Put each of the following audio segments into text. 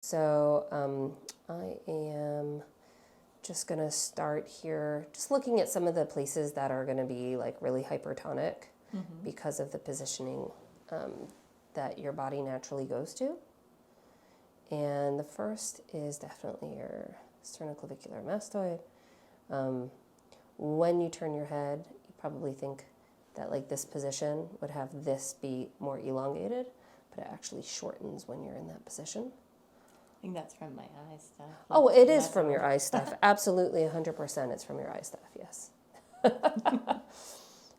So I am just going to start here, just looking at some of the places that are going to be like really hypertonic because of the positioning that your body naturally goes to. And the first is definitely your sternoclavicular mastoid. When you turn your head, you probably think that like this position would have this be more elongated, but it actually shortens when you're in that position. I think that's from my eye stuff. Oh, it is from your eye stuff. Absolutely, 100% it's from your eye stuff, yes.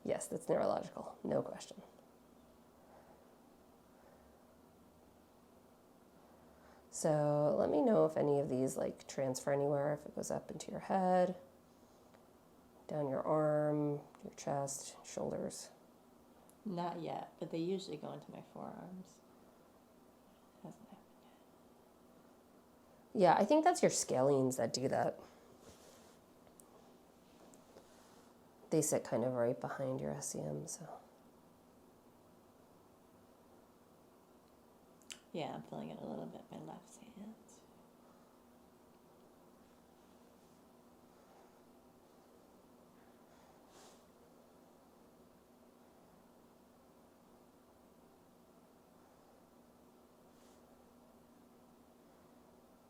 Yes, that's neurological, no question. So let me know if any of these like transfer anywhere, if it goes up into your head, down your arm, your chest, shoulders. Not yet, but they usually go into my forearms. Hasn't happened yet. Yeah, I think that's your scalenes that do that. They sit kind of right behind your SCM, so. Yeah, I'm feeling it a little bit, my left hand.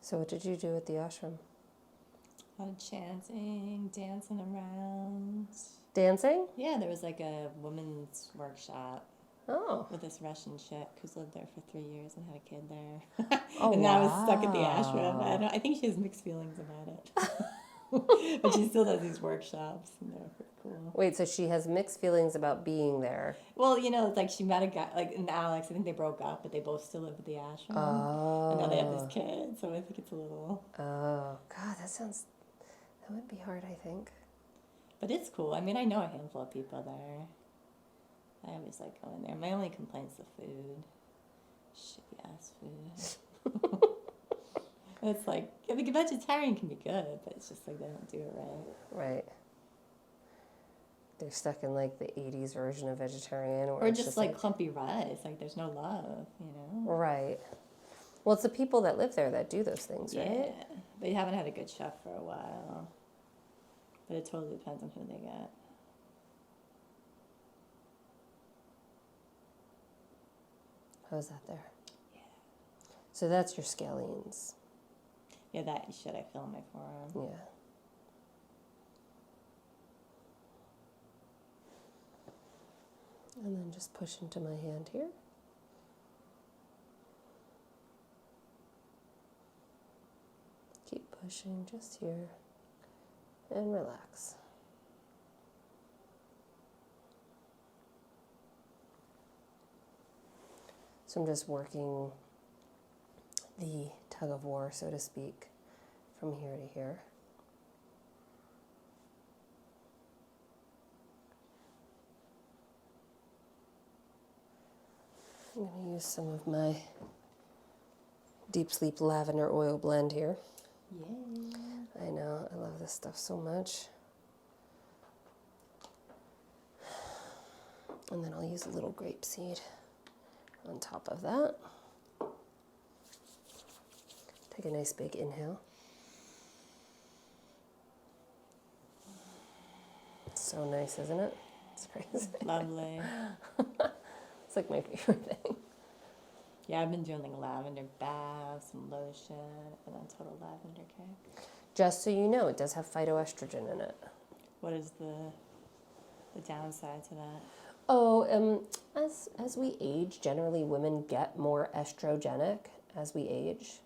So what did you do at the ashram? A lot of chanting, dancing around. Dancing? Yeah, there was like a women's workshop Oh. with this Russian chick who's lived there for 3 years and had a kid there. Oh, and wow. now is stuck at the ashram. I think she has mixed feelings about it. But she still does these workshops, and they're pretty cool. Wait, so she has mixed feelings about being there. Well, you know, it's like she met a guy, like in Alex, I think they broke up, but they both still live at the ashram. Oh. And now they have this kid, so I think it's a little... Oh, God, that would be hard, I think. But it's cool. I mean, I know a handful of people there. I always like going there. My only complaint's the food. Shitty ass food. It's like, I think a vegetarian can be good, but it's just like they don't do it right. Right. They're stuck in like the 80s version of vegetarian. Or just like clumpy rice. Like there's no love, you know? Right. Well, it's the people that live there that do those things, right? Yeah. They haven't had a good chef for a while. But it totally depends on who they get. How's that there? Yeah. So that's your scalenes. Yeah, that shit I feel in my forearm. Yeah. And then just push into my hand here. Keep pushing just here. And relax. So I'm just working the tug of war, so to speak, from here to here. I'm going to use some of my Deep Sleep lavender oil blend here. Yeah. I know, I love this stuff so much. And then I'll use a little grapeseed on top of that. Take a nice big inhale. It's so nice, isn't it? It's crazy. Lovely. It's like my favorite thing. Yeah, I've been doing like lavender baths and lotion and then total lavender cake. Just so you know, it does have phytoestrogen in it. What is the downside to that? Oh, as we age, generally women get more estrogenic as we age.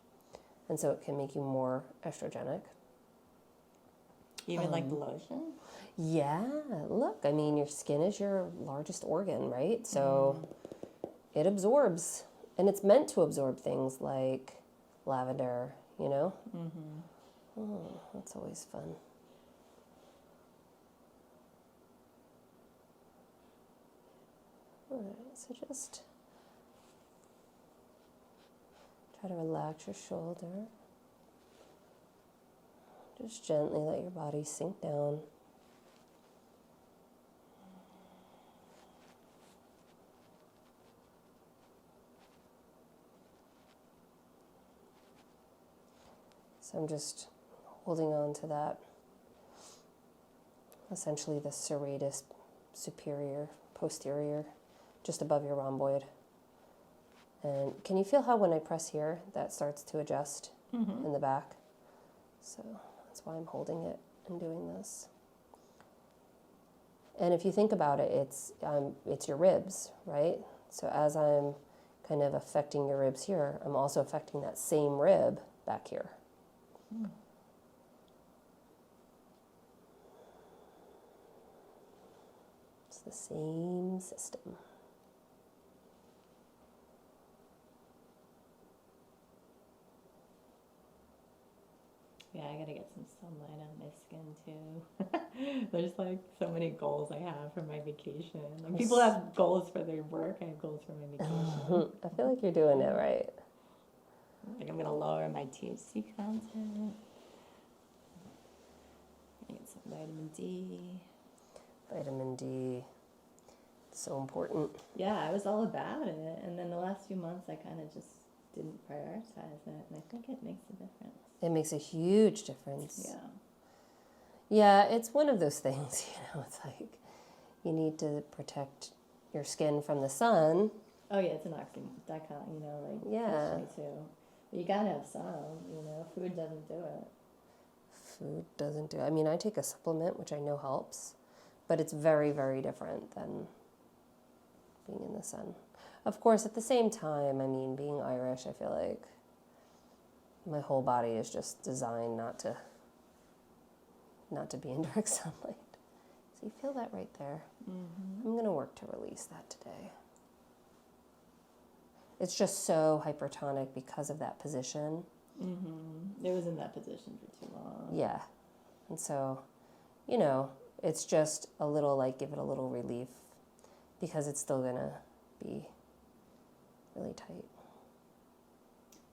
And so it can make you more estrogenic. Even like the lotion? Yeah, look, I mean, your skin is your largest organ, right? So it absorbs, and it's meant to absorb things like lavender, you know? Mm-hmm. Oh, that's always fun. All right, so just try to relax your shoulder. Just gently let your body sink down. So I'm just holding on to that, essentially the serratus superior, posterior, just above your rhomboid. And can you feel how when I press here, that starts to adjust in the back? So that's why I'm holding it and doing this. And if you think about it, it's your ribs, right? So as I'm kind of affecting your ribs here, I'm also affecting that same rib back here. It's the same system. Yeah, I gotta get some sunlight on my skin too. There's like so many goals I have for my vacation. Like people have goals for their work, I have goals for my vacation. I feel like you're doing it right. Like I'm gonna lower my THC content. Get some vitamin D. Vitamin D, so important. Yeah, I was all about it, and then the last few months I kind of just didn't prioritize it, and I think it makes a difference. It makes a huge difference. Yeah. Yeah, it's one of those things, it's like you need to protect your skin from the sun. Oh yeah, it's an oxymoron, like Yeah. me too. But you gotta have sun, food doesn't do it. Food doesn't do it. I mean, I take a supplement, which I know helps, but it's very, very different than being in the sun. Of course, at the same time, I mean, being Irish, I feel like my whole body is just designed not to be in direct sunlight. So you feel that right there. I'm going to work to release that today. It's just so hypertonic because of that position. It was in that position for too long. Yeah. And so, it's just a little give it a little relief because it's still going to be really tight.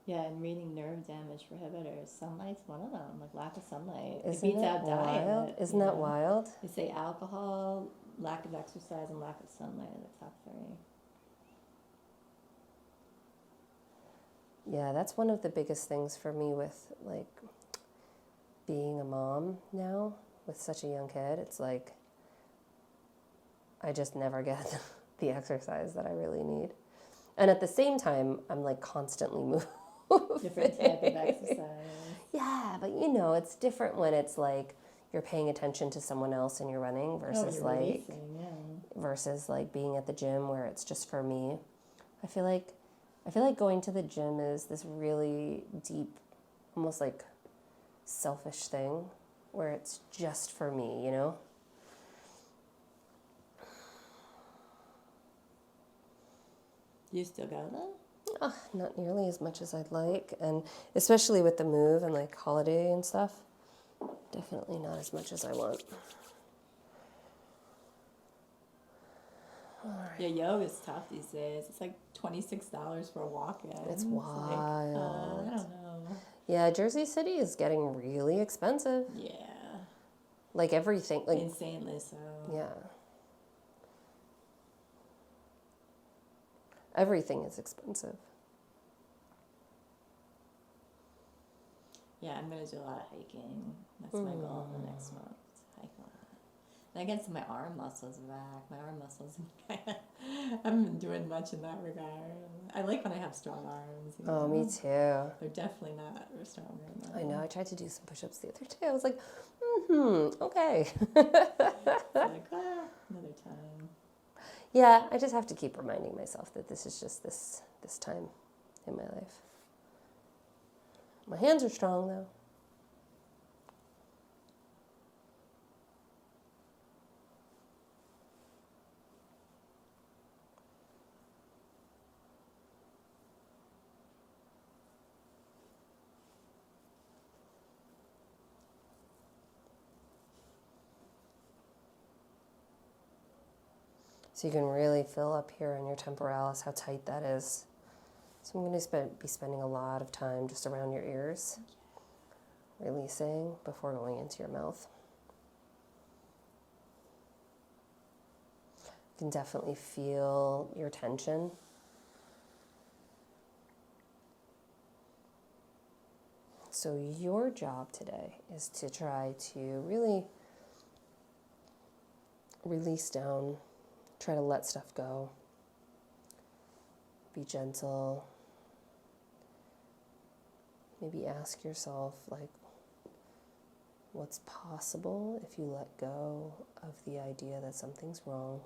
Yeah, and reading nerve damage prohibitors. Sunlight's one of them, like lack of sunlight. Isn't it beats that out wild? diet. Isn't that wild? They say alcohol, lack of exercise, and lack of sunlight are the top 3. Yeah, that's one of the biggest things for me with being a mom now with such a young kid. It's like I just never get the exercise that I really need. And at the same time, I'm constantly moving. Different type of exercise. Yeah, but it's different when it's you're paying attention to someone else and you're running versus versus being at the gym where it's just for me. I feel like going to the gym is this really deep, almost selfish thing where it's just for me, You still go though? Not nearly as much as I'd like, and especially with the move and holiday and stuff, definitely not as much as I want. All right. Yeah, yoga's tough these days. It's $26 for a walk-in. It's wild. I don't know. Yeah, Jersey City is getting really expensive. Yeah. Everything. Insanely so. Yeah. Everything is expensive. Yeah, I'm going to do a lot of hiking. That's my goal for next month. Hike a lot. And I get to my arm muscles back. My arm muscles, I haven't been doing much in that regard. I like when I have strong arms. Oh, me too. They're definitely not stronger now. I know. I tried to do some push-ups the other day. I was like, okay. Another time. Yeah, I just have to keep reminding myself that this is just this time in my life. My hands are strong, though. So you can really feel up here in your temporalis how tight that is. So I'm going to be spending a lot of time just around your ears, releasing before going into your mouth. You can definitely feel your tension. So your job today is to try to really release down, try to let stuff go, be gentle. Maybe ask yourself, like, what's possible if you let go of the idea that something's wrong?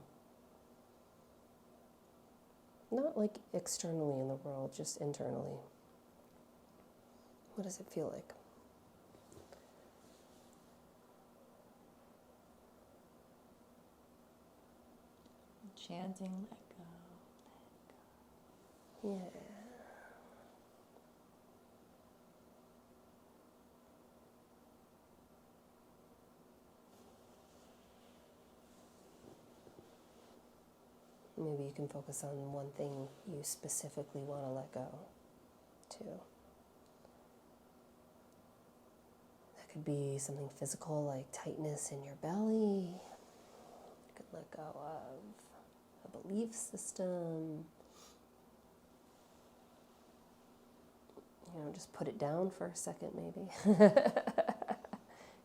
Not like externally in the world, just internally. What does it feel like? Chanting, let go, let go. Yeah. Maybe you can focus on one thing you specifically want to let go, too. That could be something physical like tightness in your belly. You could let go of a belief system. Just put it down for a second, maybe.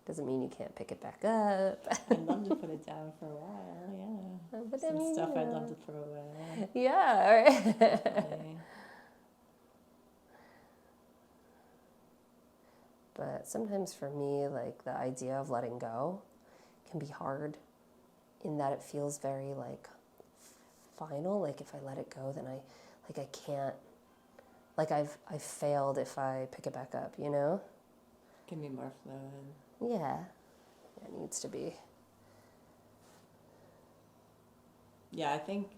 Doesn't mean you can't pick it back up. I'd love to put it down for a while, yeah. But Some stuff I'd love to throw away. Yeah, all right. Definitely. But sometimes for me, like, the idea of letting go can be hard in that it feels very, like, final. Like, if I let it go, then I can't, like, I've failed if I pick it back up, you know? Can be more fluid. Yeah, it needs to be. Yeah, I think,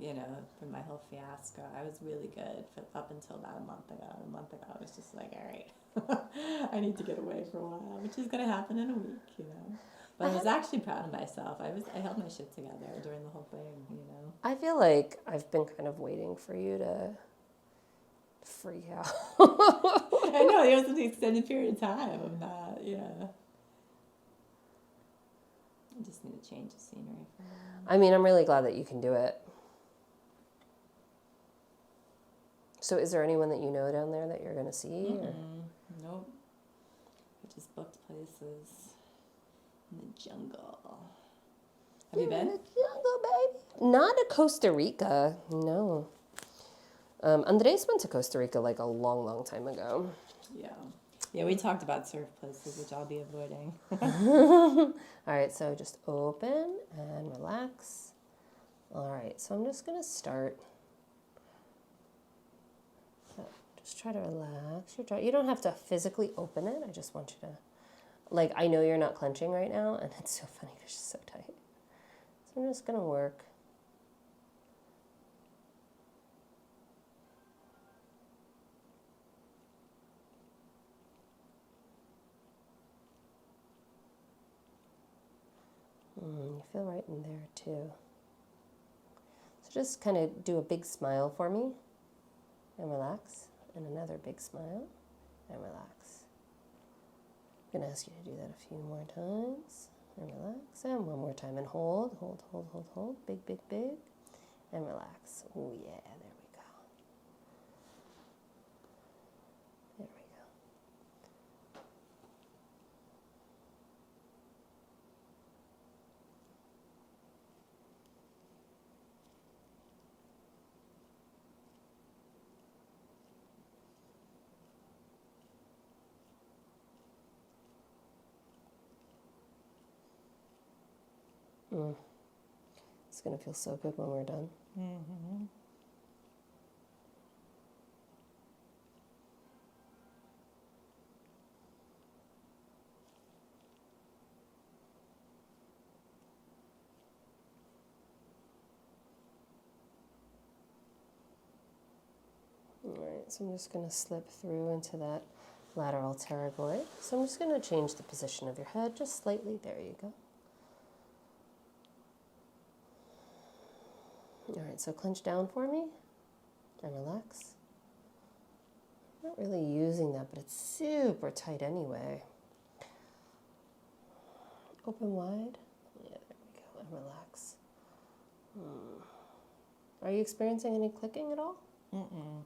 for my whole fiasco, I was really good up until about a month ago. A month ago, I was just like, all right, I need to get away for a while, which is going to happen in a week, But I was actually proud of myself. I held my shit together during the whole thing, I feel like I've been kind of waiting for you to freak out. I know, it was an extended period of time. I'm not, I just need a change of scenery for now. I mean, I'm really glad that you can do it. So is there anyone that you know down there that you're going to see? Or? Nope. We just booked places in the jungle. Have you been? In the jungle, baby. Not to Costa Rica, no. Andres went to Costa Rica like a long, long time ago. Yeah. Yeah, we talked about surf places, which I'll be avoiding. All right, so just open and relax. All right, so I'm just going to start. Just try to relax your jaw. You don't have to physically open it. I just want you to, like, I know you're not clenching right now, and it's so funny because she's so tight. So I'm just going to work. You feel right in there, too. So just kind of do a big smile for me and relax. And another big smile and relax. I'm going to ask you to do that a few more times. And relax. And one more time. And hold, hold, hold, hold, hold. Big, big, big. And relax. Oh, yeah. There we go. There we go. It's going to feel so good when we're done. Mm-hmm. All right, so I'm just going to slip through into that lateral pterygoid. So I'm just going to change the position of your head just slightly. There you go. All right, so clench down for me and relax. Not really using that, but it's super tight anyway. Open wide. Yeah, there we go, and relax. Are you experiencing any clicking at all? Mm-mm.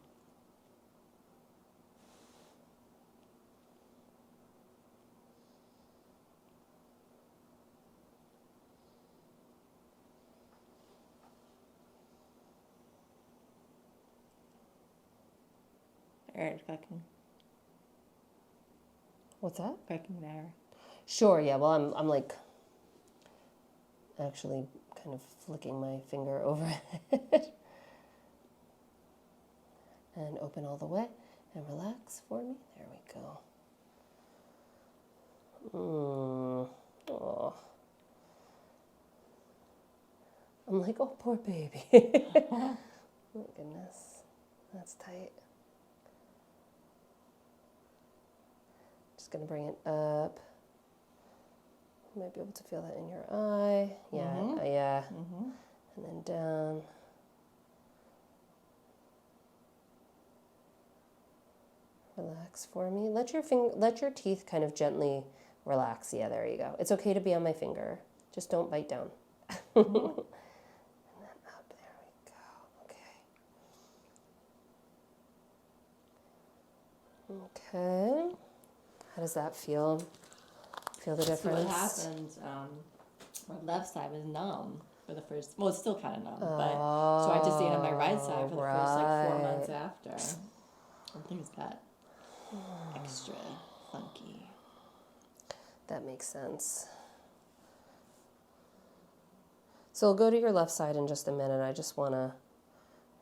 Or fucking What's that? there. Sure, yeah. Well, I'm like actually kind of flicking my finger over it. And open all the way and relax for me. There we go. Oh. I'm like, oh, poor baby. Oh my goodness. That's tight. Just going to bring it up. You might be able to feel that in your eye. Yeah, yeah. And then down. Relax for me. Let your teeth kind of gently relax. Yeah, there you go. It's okay to be on my finger. Just don't bite down. And then up. There we go. Okay. Okay. How does that feel? Feel the difference? So what happened? My left side was numb for the first. Well, it's still kind of numb, but so I just stayed on my right side for the first like 4 months after. And things got extra funky. That makes sense. So we'll go to your left side in just a minute. I just want to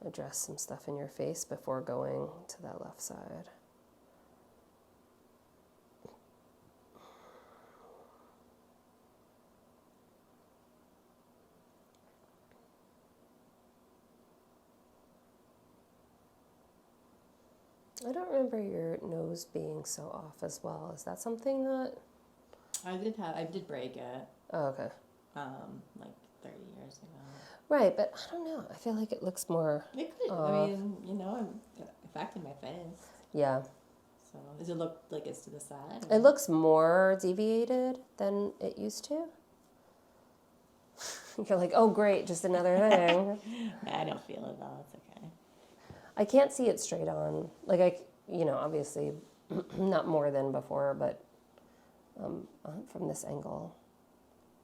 address some stuff in your face before going to that left side. I don't remember your nose being so off as well. Is that something that... I did break it. Oh, okay. Like 30 years ago. Right, but I don't know. I feel like it looks more... It could. I mean, it affected my face. Yeah. So does it look like it's to the side? It looks more deviated than it used to. You're like, oh, great, just another thing. I don't feel it though. It's okay. I can't see it straight on. Like, obviously not more than before, but from this angle,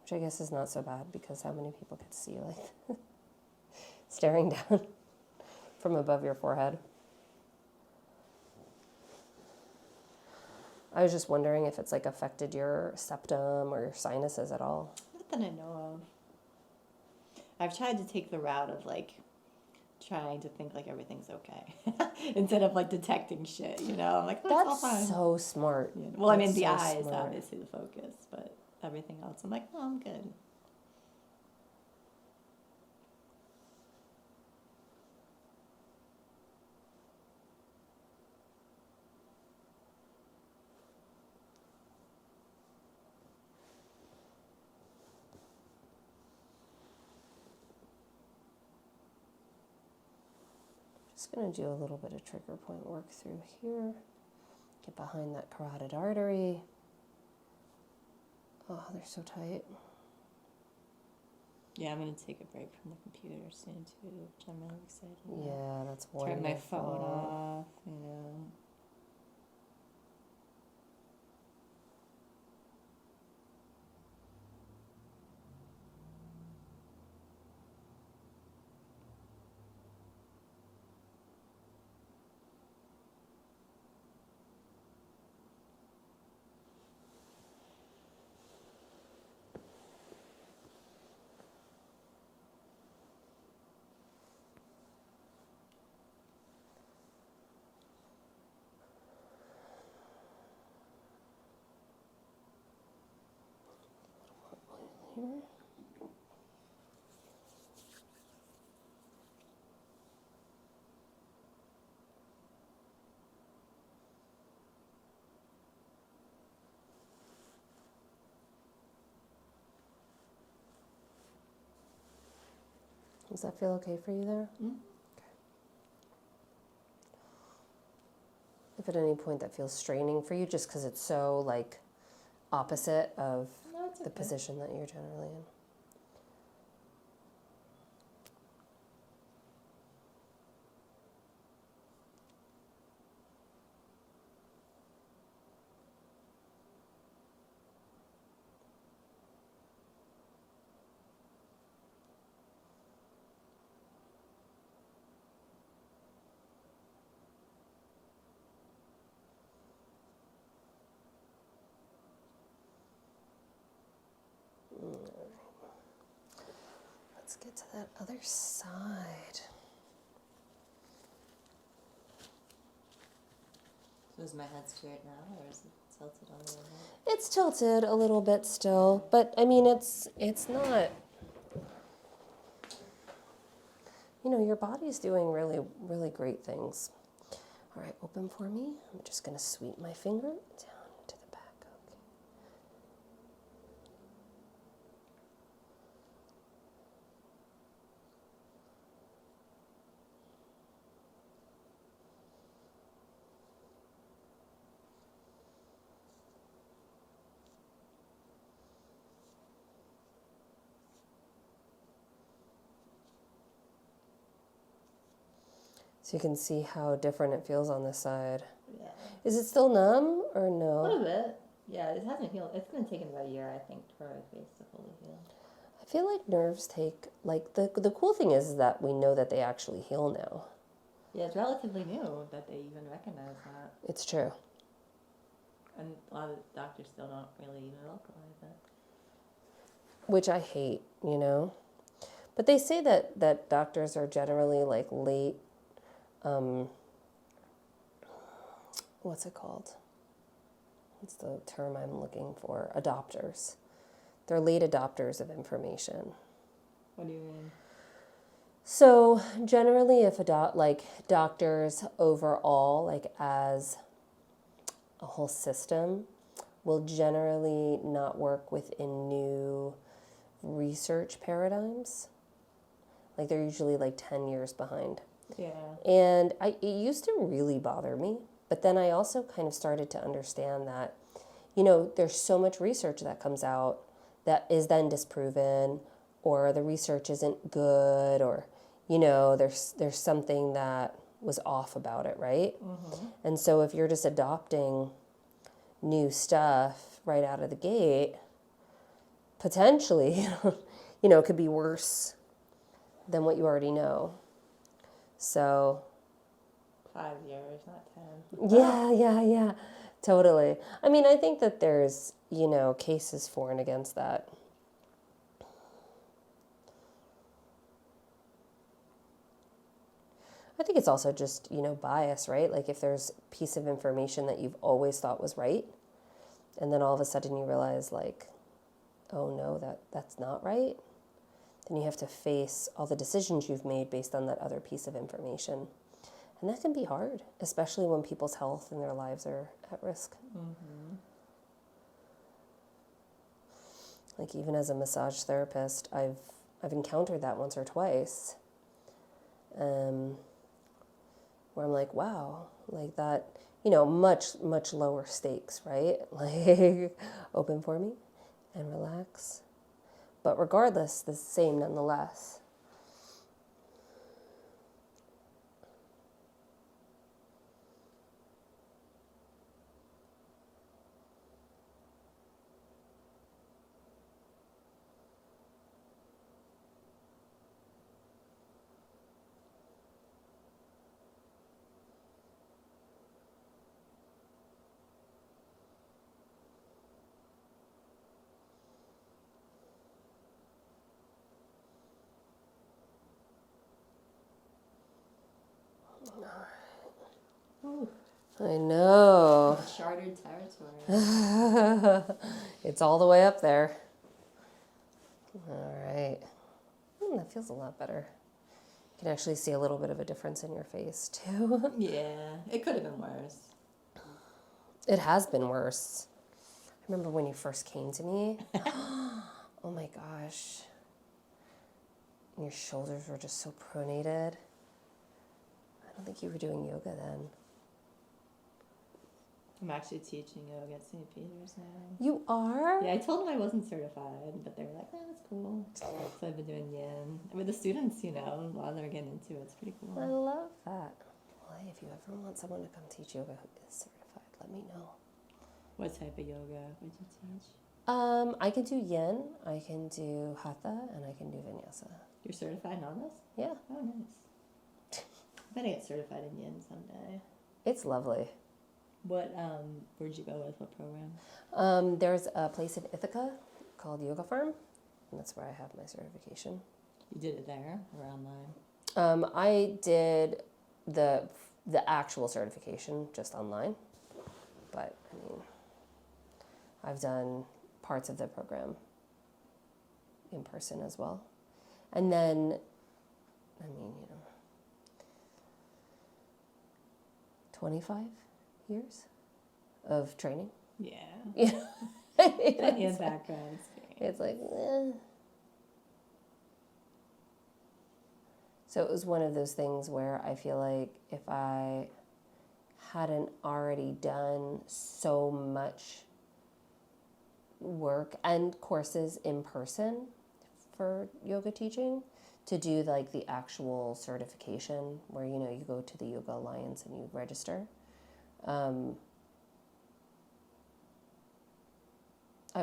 which I guess is not so bad because how many people could see like staring down from above your forehead? I was just wondering if it's like affected your septum or your sinuses at all. Not that I know of. I've tried to take the route of like trying to think like everything's okay instead of like detecting shit, I'm like, oh, it's all fine. That's so smart. Yeah. Well, I mean, the so eye is smart. obviously the focus, but everything else, I'm like, oh, I'm good. Just going to do a little bit of trigger point work through here. Get behind that carotid artery. Oh, they're so tight. Yeah, I'm going to take a break from the computer soon, too, which I'm really excited about. Yeah, that's wonderful. Turn my phone off, Here. Does that feel okay for you there? Mm-hmm. Okay. If at any point that feels straining for you, just because it's so like opposite of the position that you're generally in. Let's get to that other side. So is my head straight now, or is it tilted on the other way? It's tilted a little bit still, but I mean, it's not, you know, your body's doing really, really great things. All right, open for me. I'm just going to sweep my finger down to the back. Okay. So you can see how different it feels on this side. Yeah. Is it still numb or A no? little bit. Yeah, it hasn't healed. It's been taking about a year, I think, for our face to fully heal. I feel like nerves take, like, the cool thing is that we know that they actually heal now. Yeah, it's relatively new that they even recognize that. It's true. And a lot of doctors still don't really even vocalize it. Which I hate, you know? But they say that doctors are generally, like, late, what's it called? What's the term I'm looking for? Adopters. They're late adopters of information. What do you mean? So generally, if doctors overall, like as a whole system, will generally not work within new research paradigms. Like they're usually like 10 years behind. Yeah. And it used to really bother me, but then I also kind of started to understand that, you know, there's so much research that comes out that is then disproven, or the research isn't good, or, you know, there's something that was off about it, right? Mm-hmm. And so if you're just adopting new stuff right out of the gate, potentially, you know, it could be worse than what you already know. So 5 years, not 10. yeah, totally. I mean, I think that there's, you know, cases for and against that. I think it's also just, you know, bias, right? Like if there's a piece of information that you've always thought was right, and then all of a sudden you realize like, oh no, that's not right, then you have to face all the decisions you've made based on that other piece of information. And that can be hard, especially when people's health and their lives are at risk. Mm-hmm. Like even as a massage therapist, I've encountered that once or twice, where I'm like, wow, like that, you know, much lower stakes, right? Like open for me and relax. But regardless, the same nonetheless. Ooh, I know. uncharted territory. It's all the way up there. All right. That feels a lot better. You can actually see a little bit of a difference in your face, too. Yeah, it could have been worse. It has been worse. I remember when you first came to me. Oh my gosh. And your shoulders were just so pronated. I don't think you were doing yoga then. I'm actually teaching yoga at St. Peter's now. You are? Yeah, I told them I wasn't certified, but they were like, oh, that's cool. So I've been doing yin. And with the students, you know, a lot of them are getting into it. It's pretty cool. I love that. Well, hey, if you ever want someone to come teach yoga who is certified, let me know. What type of yoga would you teach? I can do yin, I can do hatha, and I can do vinyasa. You're certified on this? Yeah. Oh, nice. I bet I get certified in yin someday. It's lovely. What, where'd you go with? What program? There's a place in Ithaca called Yoga Farm, and that's where I have my certification. You did it there or online? I did the actual certification just online, but I mean, I've done parts of the program in person as well. And then, I mean, 25 years of training. Yeah. Yeah. Plenty of background experience. It's like, So it was one of those things where I feel like if I hadn't already done so much work and courses in person for yoga teaching, to do like the actual certification where you go to the Yoga Alliance and you register, I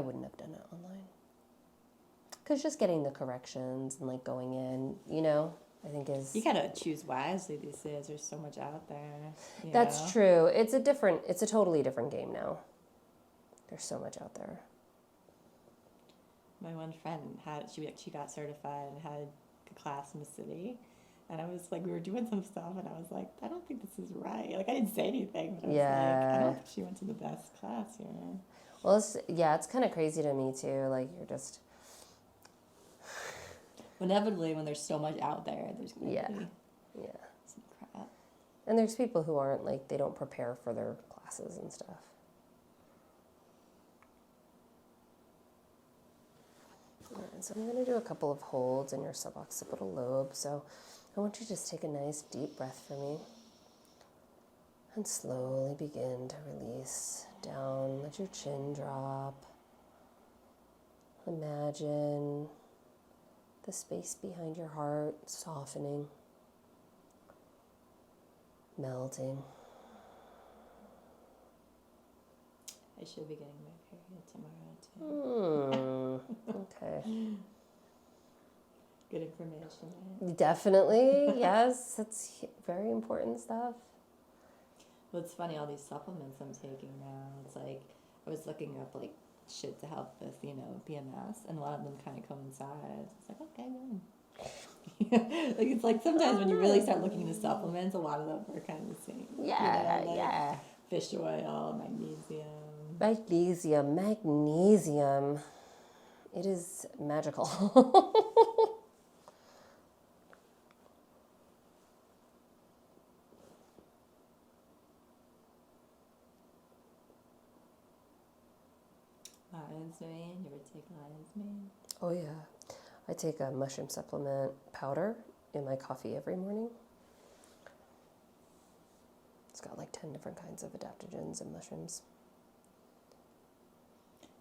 wouldn't have done it online, because just getting the corrections and like going in, I think is, You gotta choose wisely these days. There's so much out there. That's true. It's a totally different game now. There's so much out there. My one friend she got certified and had a class in the city, and I was like, we were doing some stuff, and I was like, I don't think this is right. Like, I didn't say anything, but I was like, I don't think she went to the best class here. Well, it's kind of crazy to me too. Like, you're just inevitably, when there's so much out there, there's gonna be some crap. And there's people who aren't like, they don't prepare for their classes and stuff. All right, so I'm going to do a couple of holds in your suboccipital lobe. So I want you to just take a nice deep breath for me and slowly begin to release down. Let your chin drop. Imagine the space behind your heart softening, melting. I should be getting my period tomorrow too. Okay. Good information. Right? Definitely, yes. That's very important stuff. Well, it's funny, all these supplements I'm taking now. It's like, I was looking up like shit to help with, PMS, and a lot of them kind of coincide. It's like, okay, good. Like, it's like sometimes when you really start looking into supplements, a lot of them are kind of the same. Yeah. Fish oil, magnesium. Magnesium. It is magical. Lion's mane. You ever take lion's mane? Oh yeah. I take a mushroom supplement powder in my coffee every morning. It's got like 10 different kinds of adaptogens and mushrooms.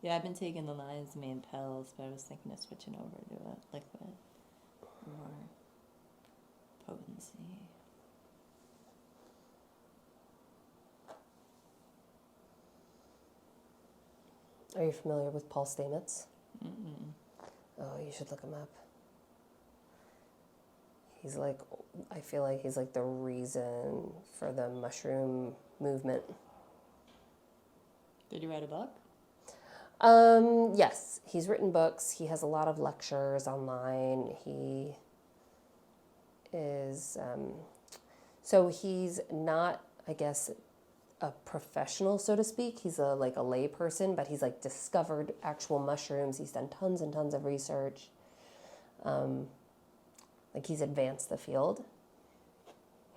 Yeah, I've been taking the lion's mane pills, but I was thinking of switching over to a liquid for more potency. Are you familiar with Paul Stamets? Mm-mm. Oh, you should look him up. He's like, I feel like he's like the reason for the mushroom movement. Did you write a book? Yes, he's written books. He has a lot of lectures online. He is, so he's not, I guess, a professional, so to speak. He's like a lay person, but he's like discovered actual mushrooms. He's done tons and tons of research. Like, he's advanced the field.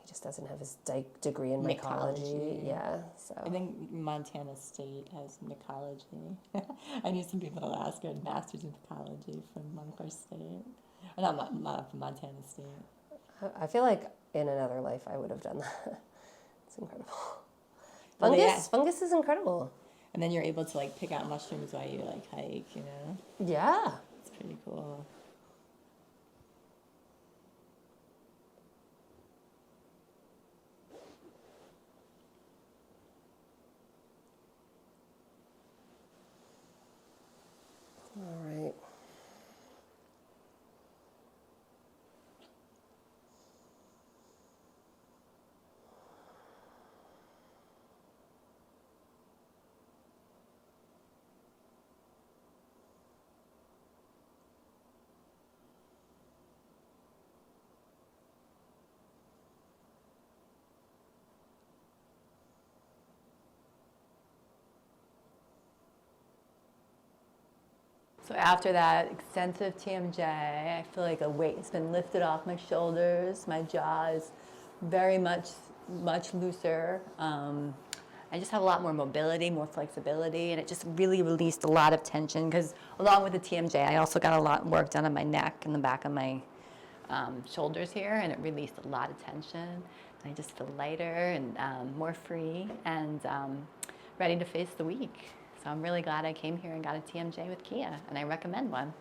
He just doesn't have his degree in mycology. Yeah, so. I think Montana State has mycology. I knew some people in Alaska had masters in mycology from Montclair State. Or not from Montana State. I feel like in another life I would have done that. It's incredible. Well, Fungus is incredible. And then you're able to like pick out mushrooms while you like hike, Yeah. It's pretty cool. All right. So after that extensive TMJ, I feel like a weight has been lifted off my shoulders. My jaw is very much looser. I just have a lot more mobility, more flexibility, and it just really released a lot of tension because along with the TMJ, I also got a lot of work done on my neck and the back of my shoulders here, and it released a lot of tension. I just feel lighter and more free and ready to face the week. So I'm really glad I came here and got a TMJ with Kia, and I recommend one.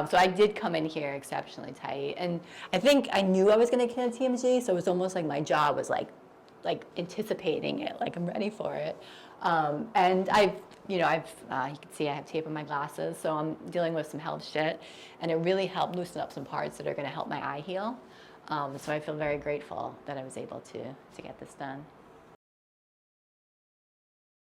So I did come in here exceptionally tight, and I think I knew I was going to get a TMJ, so it was almost like my jaw was like anticipating it, like I'm ready for it. And you can see I have tape on my glasses, so I'm dealing with some health shit, and it really helped loosen up some parts that are going to help my eye heal. So I feel very grateful that I was able to get this done.